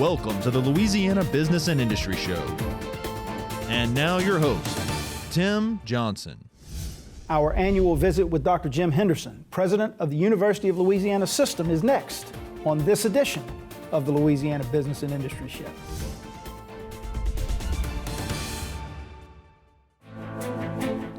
Welcome to the Louisiana Business and Industry Show. And now your host, Tim Johnson. Our annual visit with Dr. Jim Henderson, president of the University of Louisiana System, is next on this edition of the Louisiana Business and Industry Show.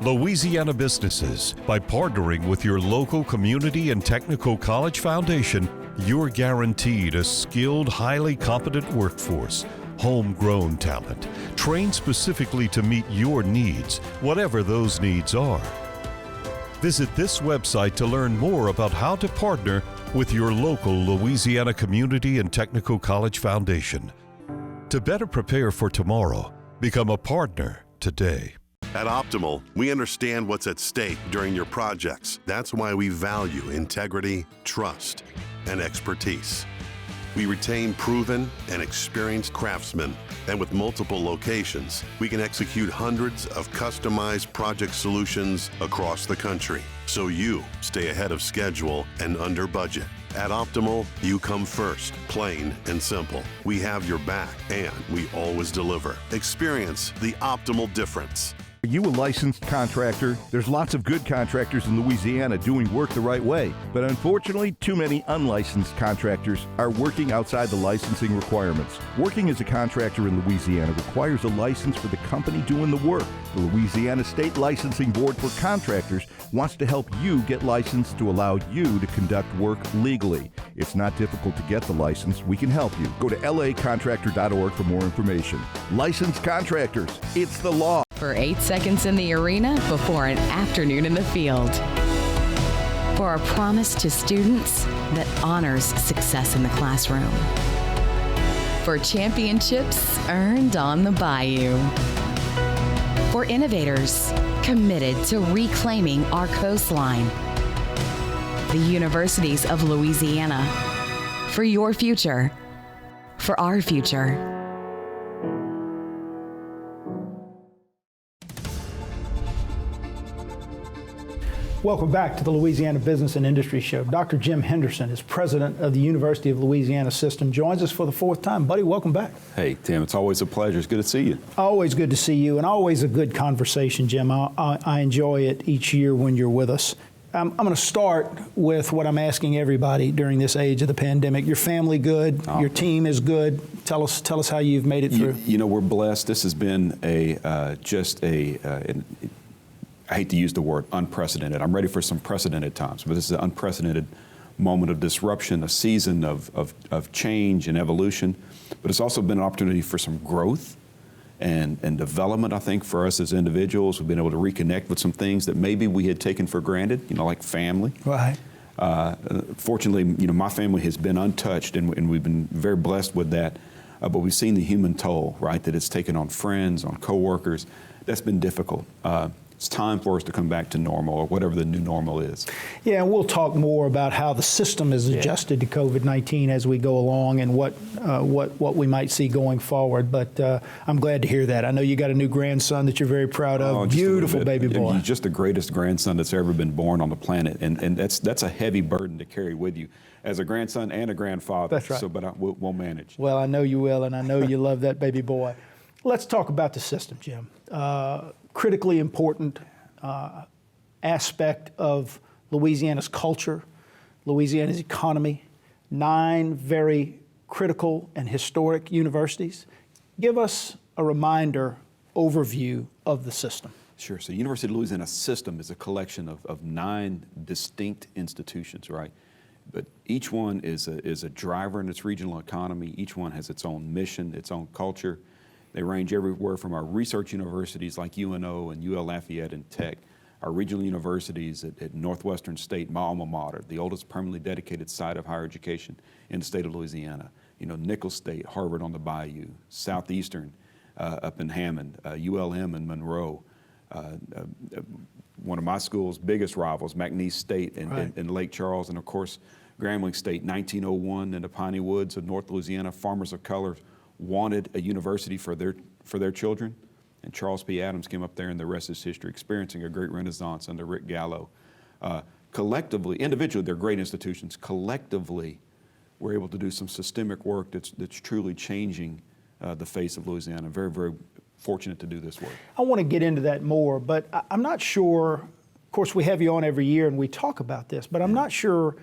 Louisiana businesses, by partnering with your local community and technical college foundation, you're guaranteed a skilled, highly competent workforce, homegrown talent, trained specifically to meet your needs, whatever those needs are. Visit this website to learn more about how to partner with your local Louisiana Community and Technical College Foundation. To better prepare for tomorrow, become a partner today. At Optimal, we understand what's at stake during your projects. That's why we value integrity, trust, and expertise. We retain proven and experienced craftsmen, and with multiple locations, we can execute hundreds of customized project solutions across the country, so you stay ahead of schedule and under budget. At Optimal, you come first, plain and simple. We have your back, and we always deliver. Experience the Optimal difference. Are you a licensed contractor? There's lots of good contractors in Louisiana doing work the right way, but unfortunately, too many unlicensed contractors are working outside the licensing requirements. Working as a contractor in Louisiana requires a license for the company doing the work. The Louisiana State Licensing Board for Contractors wants to help you get licensed to allow you to conduct work legally. It's not difficult to get the license. We can help you. Go to lacontractor.org for more information. Licensed contractors, it's the law. For 8 seconds in the arena before an afternoon in the field. For a promise to students that honors success in the classroom. For championships earned on the bayou. For innovators committed to reclaiming our coastline. The Universities of Louisiana. For your future. For our future. Welcome back to the Louisiana Business and Industry Show. Dr. Jim Henderson is president of the University of Louisiana System, joins us for the fourth time. Buddy, welcome back. Hey, Tim, it's always a pleasure. It's good to see you. Always good to see you, and always a good conversation, Jim. I enjoy it each year when you're with us. I'm going to start with what I'm asking everybody during this age of the pandemic. Your family good? Your team is good? Tell us how you've made it through. You know, we're blessed. This has been I hate to use the word unprecedented. I'm ready for some precedented times, but this is an unprecedented moment of disruption, a season of change and evolution. But it's also been an opportunity for some growth and development, I think, for us as individuals. We've been able to reconnect with some things that maybe we had taken for granted, like family. Right. Fortunately, my family has been untouched, and we've been very blessed with that. But we've seen the human toll, right, that it's taken on friends, on coworkers. That's been difficult. It's time for us to come back to normal, or whatever the new normal is. Yeah, and we'll talk more about how the system is adjusted to COVID-19 as we go along, and what we might see going forward. But I'm glad to hear that. I know you got a new grandson that you're very proud of. Beautiful baby boy. He's just the greatest grandson that's ever been born on the planet, and that's a heavy burden to carry with you as a grandson and a grandfather. That's right. So, but we'll manage. Well, I know you will, and I know you love that baby boy. Let's talk about the system, Jim. Critically important aspect of Louisiana's culture, Louisiana's economy, 9 very critical and historic universities. Give us a reminder, overview of the system. Sure. So University of Louisiana System is a collection of 9 distinct institutions, right? But each one is a driver in its regional economy. Each one has its own mission, its own culture. They range everywhere from our research universities like UNO and UL Lafayette and Tech, our regional universities at Northwestern State, my alma mater, the oldest permanently dedicated site of higher education in the state of Louisiana. Nicholls State, Harvard on the Bayou, Southeastern up in Hammond, ULM in Monroe. One of my school's biggest rivals, McNeese State in Lake Charles, and of course, Grambling State, 1901 in the Piney Woods of North Louisiana. Farmers of color wanted a university for their children, and Charles P. Adams came up there, and the rest is history, experiencing a great renaissance under Rick Gallo. Collectively, individually, they're great institutions. Collectively, we're able to do some systemic work that's truly changing the face of Louisiana. Very, very fortunate to do this work. I want to get into that more, but I'm not sure, of course we have you on every year and we talk about this, but I'm not sure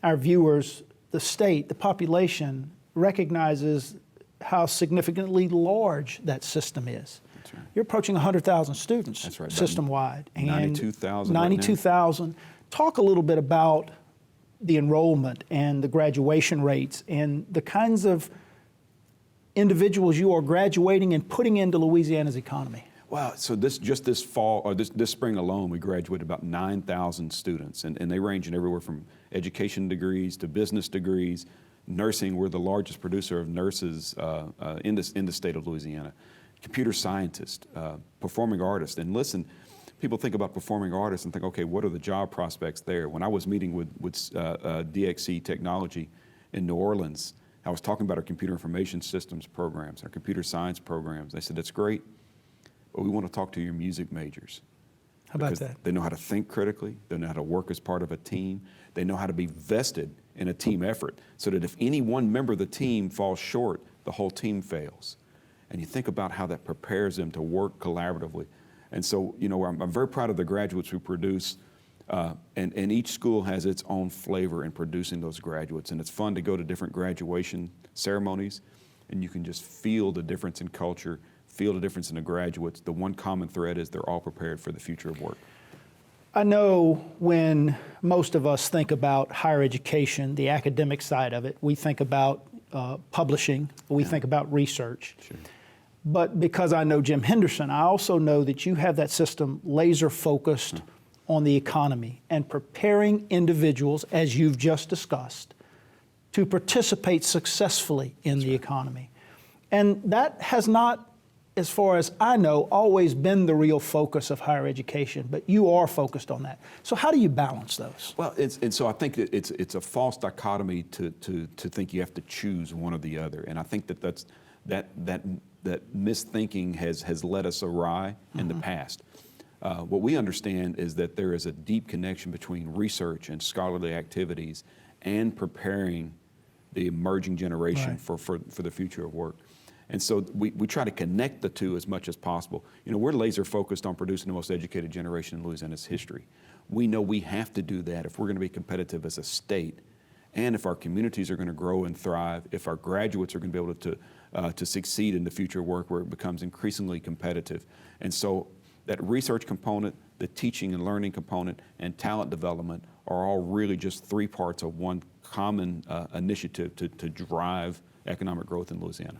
our viewers, the state, the population recognizes how significantly large that system is. That's right. You're approaching 100,000 students. That's right. System-wide. 92,000 92,000. Talk a little bit about the enrollment and the graduation rates and the kinds of individuals you are graduating and putting into Louisiana's economy. Wow, so this fall, or this spring alone, we graduated about 9,000 students, and they range in everywhere from education degrees to business degrees, nursing. We're the largest producer of nurses in the state of Louisiana. Computer scientists, performing artists, and listen, people think about performing artists and think, okay, what are the job prospects there? When I was meeting with DXC Technology in New Orleans, I was talking about our computer information systems programs, our computer science programs. They said, that's great, but we want to talk to your music majors. How about that? They know how to think critically, they know how to work as part of a team, they know how to be vested in a team effort, so that if any one member of the team falls short, the whole team fails. And you think about how that prepares them to work collaboratively. And so, you know, I'm very proud of the graduates we produce. And each school has its own flavor in producing those graduates. And it's fun to go to different graduation ceremonies, and you can just feel the difference in culture, feel the difference in the graduates. The one common thread is they're all prepared for the future of work. I know when most of us think about higher education, the academic side of it, we think about publishing, we think about research. Sure. But because I know Jim Henderson, I also know that you have that system laser focused on the economy and preparing individuals, as you've just discussed, to participate successfully in the economy. And that has not, as far as I know, always been the real focus of higher education, but you are focused on that. So how do you balance those? Well, and so I think that it's a false dichotomy to think you have to choose one or the other. And I think that misthinking has led us awry in the past. What we understand is that there is a deep connection between research and scholarly activities and preparing the emerging generation for the future of work. And so we try to connect the two as much as possible. You know, we're laser focused on producing the most educated generation in Louisiana's history. We know we have to do that if we're going to be competitive as a state, and if our communities are going to grow and thrive, if our graduates are going to be able to succeed in the future of work where it becomes increasingly competitive. And so that research component, the teaching and learning component, and talent development are all really just three parts of one common initiative to drive economic growth in Louisiana.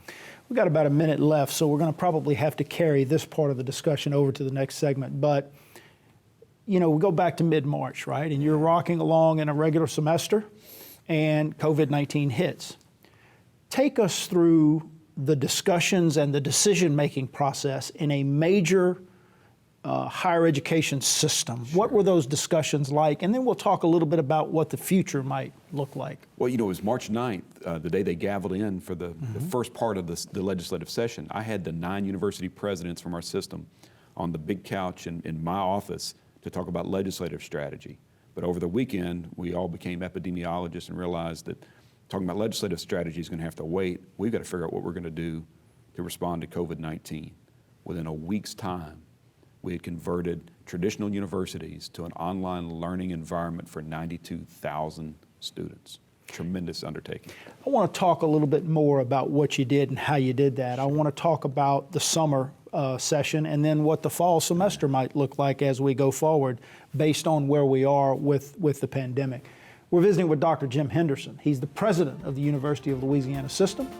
We've got about a minute left, so we're going to probably have to carry this part of the discussion over to the next segment. But, you know, we go back to mid-March, right? And you're rocking along in a regular semester, and COVID-19 hits. Take us through the discussions and the decision-making process in a major higher education system. Sure. What were those discussions like? And then we'll talk a little bit about what the future might look like. Well, you know, it was March 9th, the day they gavelled in for the first part of the legislative session. I had the 9 university presidents from our system on the big couch in my office to talk about legislative strategy. But over the weekend, we all became epidemiologists and realized that talking about legislative strategy is going to have to wait. We've got to figure out what we're going to do to respond to COVID-19. Within a week's time, we had converted traditional universities to an online learning environment for 92,000 students. Tremendous undertaking. I want to talk a little bit more about what you did and how you did that. I want to talk about the summer session and then what the fall semester might look like as we go forward based on where we are with the pandemic. We're visiting with Dr. Jim Henderson. He's the president of the University of Louisiana System.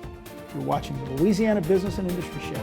You're watching the Louisiana Business and Industry Show.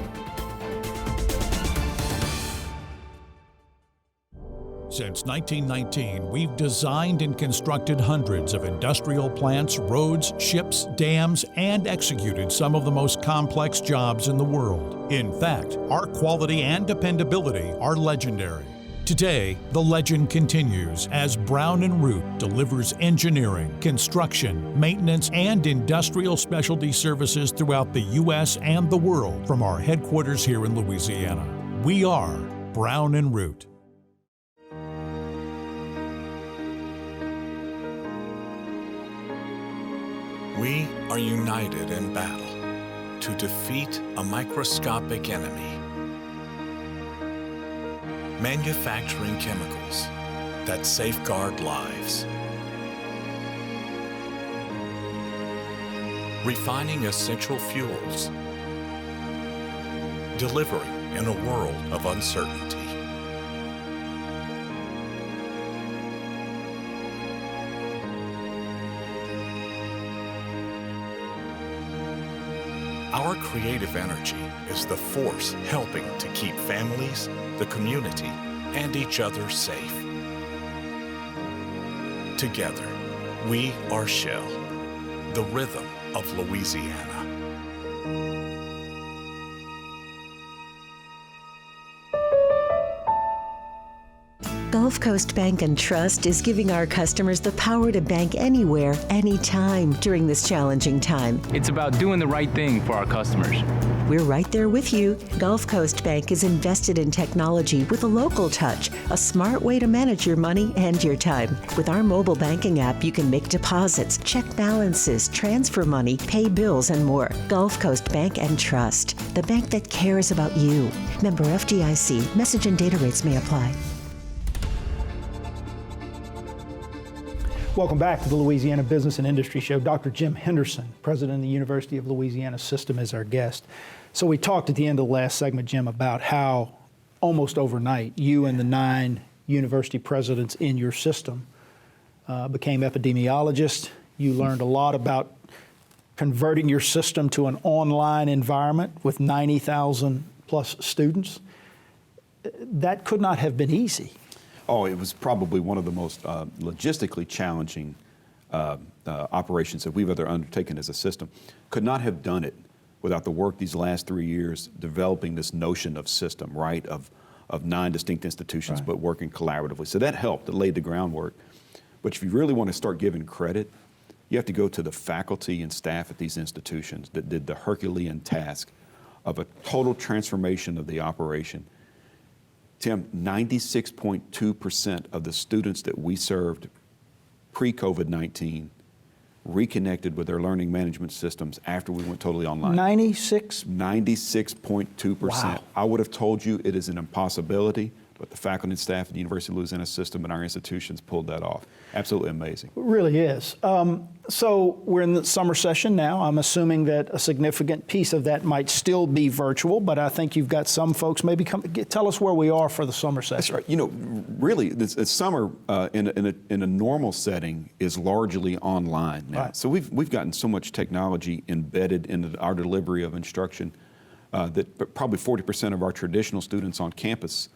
Since 1919, we've designed and constructed hundreds of industrial plants, roads, ships, dams, and executed some of the most complex jobs in the world. In fact, our quality and dependability are legendary. Today, the legend continues as Brown & Root delivers engineering, construction, maintenance, and industrial specialty services throughout the U.S. and the world from our headquarters here in Louisiana. We are Brown & Root. We are united in battle to defeat a microscopic enemy. Manufacturing chemicals that safeguard lives. Refining essential fuels. Delivering in a world of uncertainty. Our creative energy is the force helping to keep families, the community, and each other safe. Together, we are Shell, the rhythm of Louisiana. Gulf Coast Bank and Trust is giving our customers the power to bank anywhere, anytime during this challenging time. It's about doing the right thing for our customers. We're right there with you. Gulf Coast Bank is invested in technology with a local touch, a smart way to manage your money and your time. With our mobile banking app, you can make deposits, check balances, transfer money, pay bills, and more. Gulf Coast Bank and Trust, the bank that cares about you. Member FDIC. Message and data rates may apply. Welcome back to the Louisiana Business and Industry Show. Dr. Jim Henderson, president of the University of Louisiana System, is our guest. So we talked at the end of the last segment, Jim, about how almost overnight you and the 9 university presidents in your system became epidemiologists. You learned a lot about converting your system to an online environment with 90,000 plus students. That could not have been easy. Oh, it was probably one of the most logistically challenging operations that we've ever undertaken as a system. Could not have done it without the work these last 3 years developing this notion of system, right, of 9 distinct institutions, right, but working collaboratively. So that helped, it laid the groundwork. But if you really want to start giving credit, you have to go to the faculty and staff at these institutions that did the Herculean task of a total transformation of the operation. Tim, 96.2% of the students that we served pre-COVID-19 reconnected with their learning management systems after we went totally online. 96.2%. Wow. I would have told you it is an impossibility, but the faculty and staff at the University of Louisiana System and our institutions pulled that off. Absolutely amazing. It really is. So we're in the summer session now. I'm assuming that a significant piece of that might still be virtual, but I think you've got some folks maybe tell us where we are for the summer session. That's right. You know, really, this summer in a normal setting is largely online now. Right. So we've gotten so much technology embedded into our delivery of instruction that probably 40% of our traditional students on campus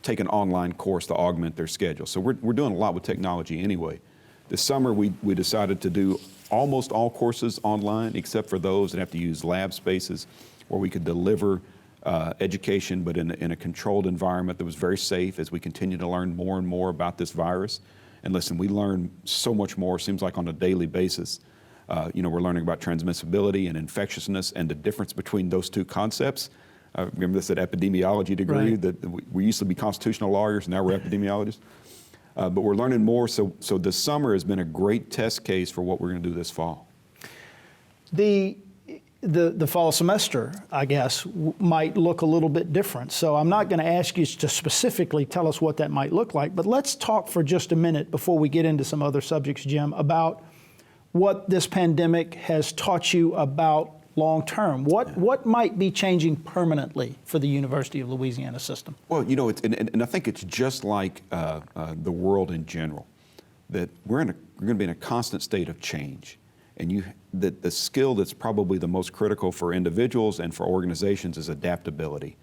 take an online course to augment their schedule. So we're doing a lot with technology anyway. This summer we decided to do almost all courses online except for those that have to use lab spaces where we could deliver education but in a controlled environment that was very safe as we continue to learn more and more about this virus. And listen, we learn so much more, seems like on a daily basis. We're learning about transmissibility and infectiousness and the difference between those two concepts. Remember this at epidemiology degree, right, that we used to be constitutional lawyers, now we're epidemiologists. But we're learning more, so this summer has been a great test case for what we're going to do this fall. The fall semester, I guess, might look a little bit different. So I'm not going to ask you to specifically tell us what that might look like, but let's talk for just a minute before we get into some other subjects, Jim, about what this pandemic has taught you about long term. What might be changing permanently for the University of Louisiana System? Well, you know, and I think it's just like the world in general, that we're going to be in a constant state of change. And the skill that's probably the most critical for individuals and for organizations is adaptability,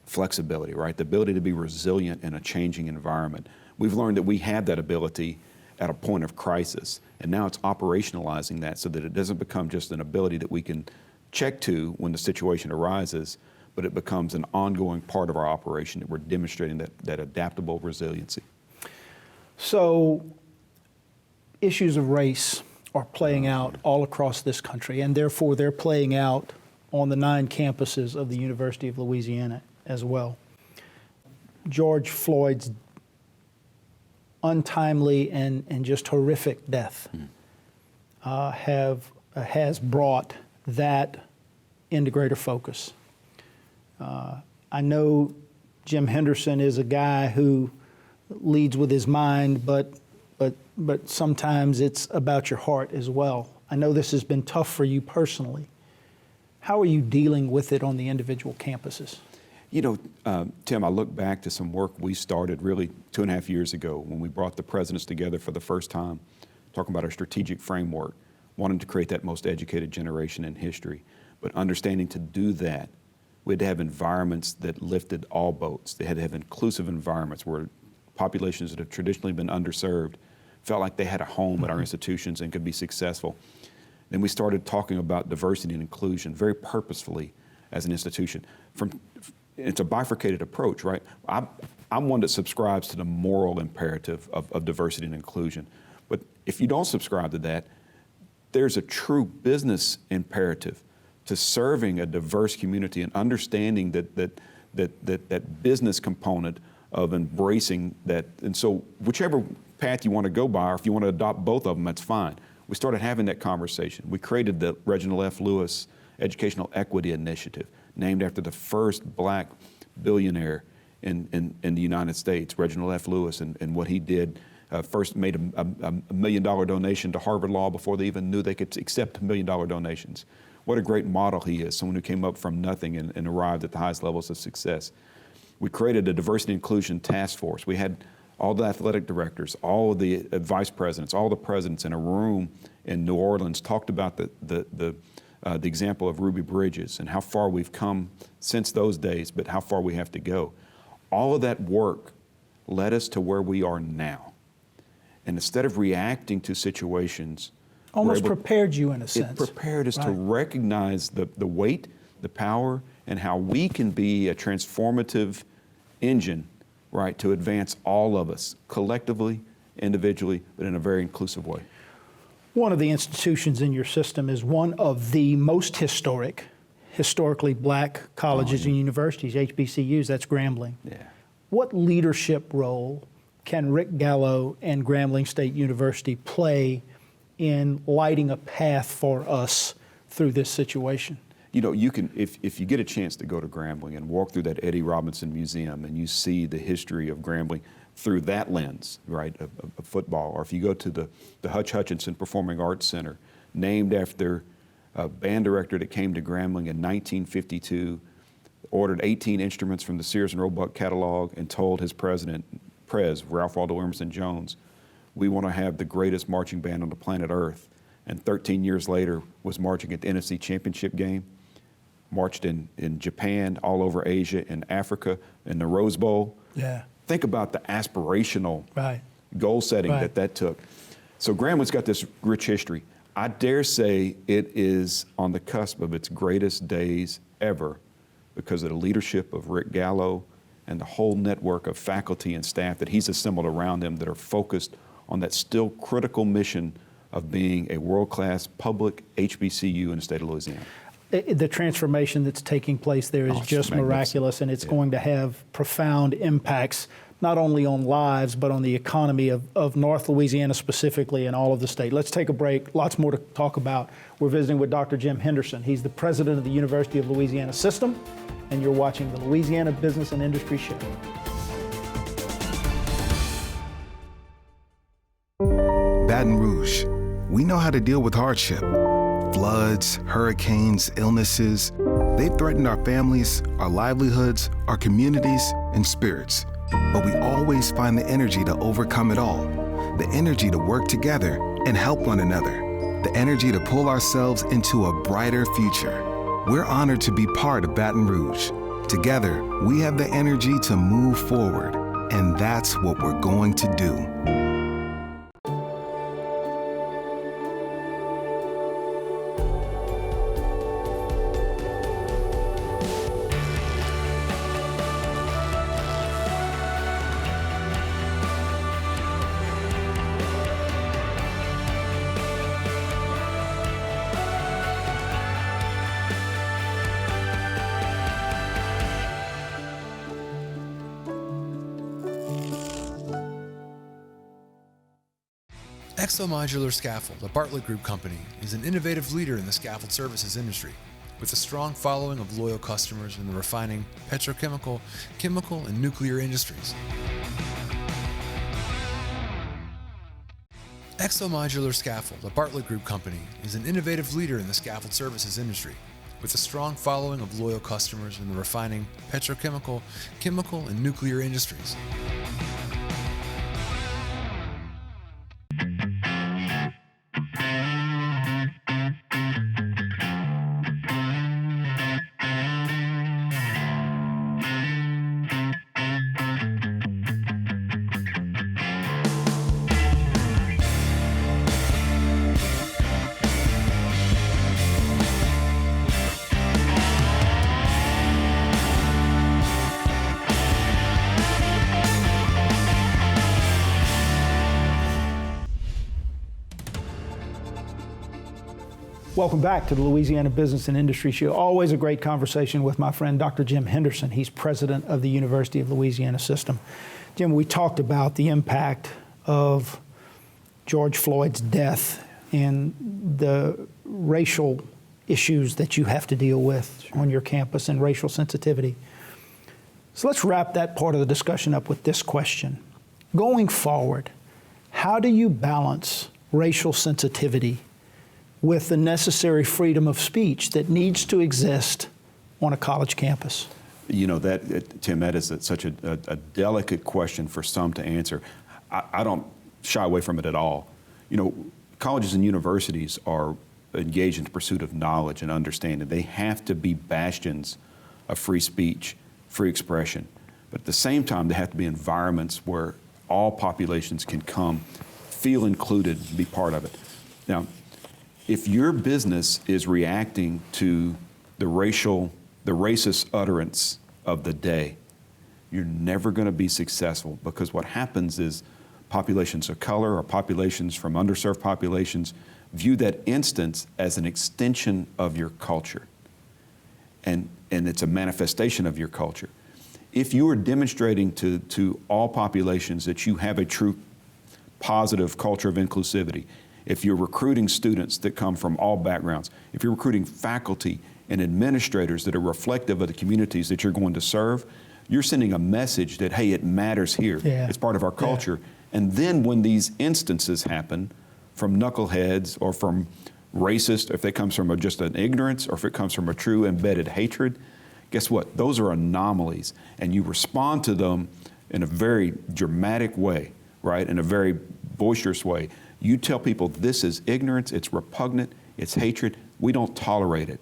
flexibility, right? The ability to be resilient in a changing environment. We've learned that we have that ability at a point of crisis, and now it's operationalizing that so that it doesn't become just an ability that we can check to when the situation arises, but it becomes an ongoing part of our operation that we're demonstrating that adaptable resiliency. So issues of race are playing out all across this country, and therefore they're playing out on the 9 campuses of the University of Louisiana as well. George Floyd's untimely and just horrific death have has brought that into greater focus. I know Jim Henderson is a guy who leads with his mind, but sometimes it's about your heart as well. I know this has been tough for you personally. How are you dealing with it on the individual campuses? You know, Tim, I look back to some work we started really 2.5 years ago when we brought the presidents together for the first time, talking about our strategic framework, wanting to create that most educated generation in history. But understanding to do that, we had to have environments that lifted all boats. They had to have inclusive environments where populations that have traditionally been underserved felt like they had a home at our institutions and could be successful. Then we started talking about diversity and inclusion very purposefully as an institution. It's a bifurcated approach, right? I'm one that subscribes to the moral imperative of diversity and inclusion. But if you don't subscribe to that, there's a true business imperative to serving a diverse community and understanding that business component of embracing that. And so whichever path you want to go by, or if you want to adopt both of them, that's fine. We started having that conversation. We created the Reginald F. Lewis Educational Equity Initiative, named after the first black billionaire in the United States, Reginald F. Lewis, and what he did. First made a $1 million donation to Harvard Law before they even knew they could accept $1 million donations. What a great model he is, someone who came up from nothing and arrived at the highest levels of success. We created a diversity and inclusion task force. We had all the athletic directors, all of the vice presidents, all the presidents in a room in New Orleans talked about the example of Ruby Bridges and how far we've come since those days, but how far we have to go. All of that work led us to where we are now. And instead of reacting to situations, almost prepared you in a sense. It prepared us to recognize the weight, the power, and how we can be a transformative engine, right, to advance all of us collectively, individually, but in a very inclusive way. One of the institutions in your system is one of the most historically black colleges and universities, HBCUs, that's Grambling. Yeah. What leadership role can Rick Gallo and Grambling State University play in lighting a path for us through this situation? You know, you can, if you get a chance to go to Grambling and walk through that Eddie Robinson Museum and you see the history of Grambling through that lens, right, of football, or if you go to the Hutch Hutchinson Performing Arts Center, named after a band director that came to Grambling in 1952, ordered 18 instruments from the Sears and Roebuck catalog and told his president, Ralph Waldo Emerson Jones, we want to have the greatest marching band on the planet Earth. And 13 years later was marching at the NFC Championship game, marched in Japan, all over Asia, in Africa, in the Rose Bowl. Yeah. Think about the aspirational goal setting that took. So Grambling's got this rich history. I dare say it is on the cusp of its greatest days ever because of the leadership of Rick Gallo and the whole network of faculty and staff that he's assembled around him that are focused on that still critical mission of being a world-class public HBCU in the state of Louisiana. The transformation that's taking place there is just miraculous, and it's going to have profound impacts, not only on lives, but on the economy of North Louisiana specifically and all of the state. Let's take a break. Lots more to talk about. We're visiting with Dr. Jim Henderson. He's the president of the University of Louisiana System, and you're watching the Louisiana Business and Industry Show. Baton Rouge, we know how to deal with hardship. Floods, hurricanes, illnesses, they've threatened our families, our livelihoods, our communities, and spirits. But we always find the energy to overcome it all, the energy to work together and help one another, the energy to pull ourselves into a brighter future. We're honored to be part of Baton Rouge. Together, we have the energy to move forward, and that's what we're going to do. XL Modular Scaffold, a Bartlett Group company, is an innovative leader in the scaffold services industry with a strong following of loyal customers in the refining, petrochemical, chemical, and nuclear industries. XL Modular Scaffold, a Bartlett Group company, is an innovative leader in the scaffold services industry with a strong following of loyal customers in the refining, petrochemical, chemical, and nuclear industries. Welcome back to the Louisiana Business and Industry Show. Always a great conversation with my friend Dr. Jim Henderson. He's president of the University of Louisiana System. Jim, we talked about the impact of George Floyd's death and the racial issues that you have to deal with on your campus and racial sensitivity. So let's wrap that part of the discussion up with this question. Going forward, how do you balance racial sensitivity with the necessary freedom of speech that needs to exist on a college campus? You know, Tim, that is such a delicate question for some to answer. I don't shy away from it at all. You know, colleges and universities are engaged in the pursuit of knowledge and understanding. They have to be bastions of free speech, free expression. But at the same time, they have to be environments where all populations can come, feel included, be part of it. Now, if your business is reacting to the racist utterance of the day, you're never going to be successful, because what happens is populations of color or populations from underserved populations view that instance as an extension of your culture. And it's a manifestation of your culture. If you are demonstrating to all populations that you have a true positive culture of inclusivity, if you're recruiting students that come from all backgrounds, if you're recruiting faculty and administrators that are reflective of the communities that you're going to serve, you're sending a message that, hey, it matters here. Yeah. It's part of our culture. Yeah. And then when these instances happen from knuckleheads or from racists, if it comes from just an ignorance or if it comes from a true embedded hatred, guess what? Those are anomalies. And you respond to them in a very dramatic way, right? In a very boisterous way. You tell people this is ignorance, it's repugnant, it's hatred, we don't tolerate it.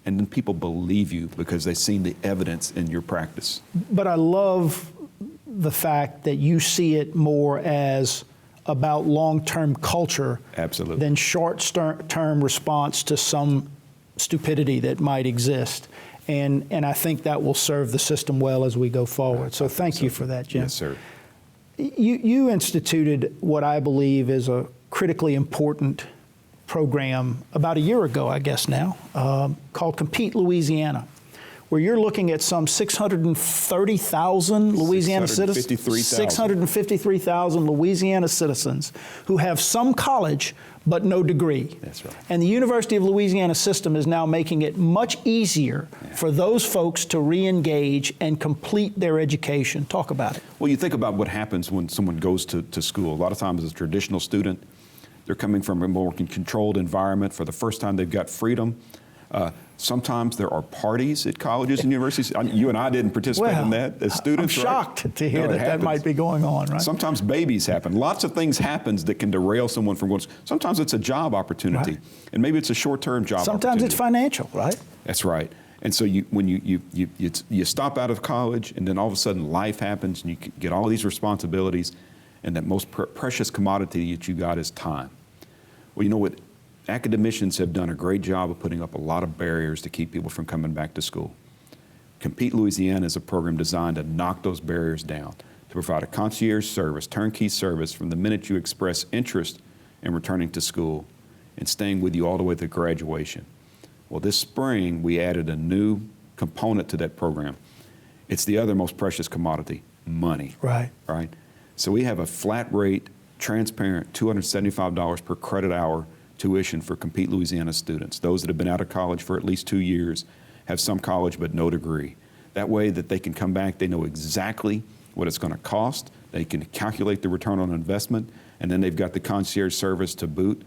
And then people believe you because they've seen the evidence in your practice. But I love the fact that you see it more as about long-term culture. Absolutely. Than short-term response to some stupidity that might exist. And I think that will serve the system well as we go forward. So thank you for that, Jim. Yes, sir. You instituted what I believe is a critically important program about a year ago, I guess now, called Compete Louisiana, where you're looking at some 630,000 Louisiana citizens, 653,000 Louisiana citizens who have some college but no degree. That's right. And the University of Louisiana System is now making it much easier for those folks to re-engage and complete their education. Talk about it. Well, you think about what happens when someone goes to school. A lot of times as a traditional student, they're coming from a more controlled environment. For the first time, they've got freedom. Sometimes there are parties at colleges and universities. You and I didn't participate in that as students. I'm shocked to hear that might be going on, right? Sometimes babies happen. Lots of things happen that can derail someone from going. Sometimes it's a job opportunity, and maybe it's a short-term job opportunity. Sometimes it's financial, right? That's right. And so when you stop out of college, and then all of a sudden life happens, and you get all these responsibilities, and that most precious commodity that you got is time. Well, you know what? Academicians have done a great job of putting up a lot of barriers to keep people from coming back to school. Compete Louisiana is a program designed to knock those barriers down, to provide a concierge service, turnkey service from the minute you express interest in returning to school and staying with you all the way to graduation. Well, this spring, we added a new component to that program. It's the other most precious commodity, money. Right. Right? So we have a flat rate transparent, $275 per credit hour tuition for Compete Louisiana students. Those that have been out of college for at least 2 years, have some college but no degree. That way that they can come back, they know exactly what it's going to cost, they can calculate the return on investment, and then they've got the concierge service to boot.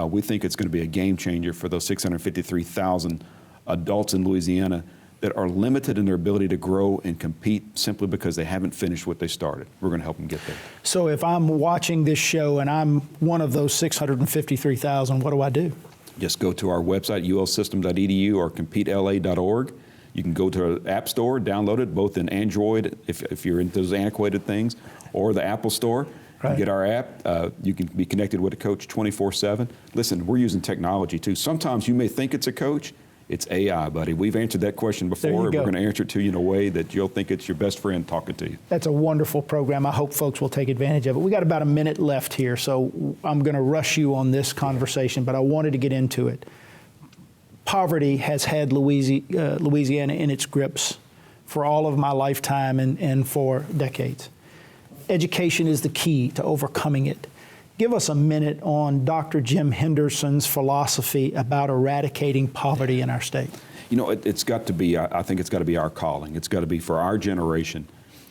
We think it's going to be a game changer for those 653,000 adults in Louisiana that are limited in their ability to grow and compete simply because they haven't finished what they started. We're going to help them get there. So if I'm watching this show and I'm one of those 653,000, what do I do? Just go to our website, ulsystem.edu or competela.org. You can go to the App Store, download it, both in Android, if you're into those antiquated things, or the Apple Store. Right. Get our app. You can be connected with a coach 24/7. Listen, we're using technology too. Sometimes you may think it's a coach. It's AI, buddy. We've answered that question before, and we're going to answer it to you in a way that you'll think it's your best friend talking to you. That's a wonderful program. I hope folks will take advantage of it. We got about a minute left here, so I'm going to rush you on this conversation, but I wanted to get into it. Poverty has had Louisiana in its grips for all of my lifetime and for decades. Education is the key to overcoming it. Give us a minute on Dr. Jim Henderson's philosophy about eradicating poverty in our state. You know, it's got to be, I think it's got to be our calling. It's got to be for our generation.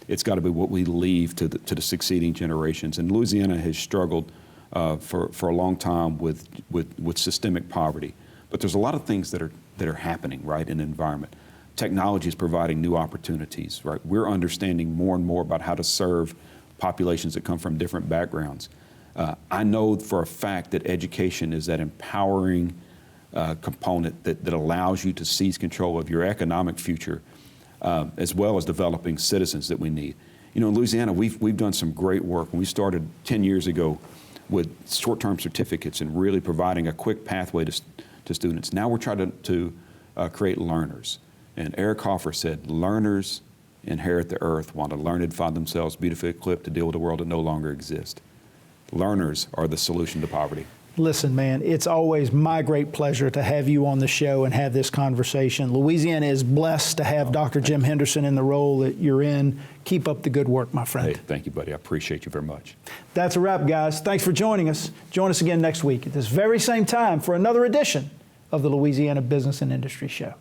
It's got to be what we leave to the succeeding generations. And Louisiana has struggled for a long time with systemic poverty. But there's a lot of things that are happening, right, in the environment. Technology is providing new opportunities, right? We're understanding more and more about how to serve populations that come from different backgrounds. I know for a fact that education is that empowering component that allows you to seize control of your economic future, as well as developing citizens that we need. You know, in Louisiana, we've done some great work. We started 10 years ago with short-term certificates and really providing a quick pathway to students. Now we're trying to create learners. And Eric Hoffer said, learners inherit the earth, while the learned find themselves beautifully equipped to deal with a world that no longer exists. Learners are the solution to poverty. Listen, man, it's always my great pleasure to have you on the show and have this conversation. Louisiana is blessed to have Dr. Jim Henderson in the role that you're in. Keep up the good work, my friend. Hey, thank you, buddy. I appreciate you very much. That's a wrap, guys. Thanks for joining us. Join us again next week at this very same time for another edition of the Louisiana Business and Industry Show.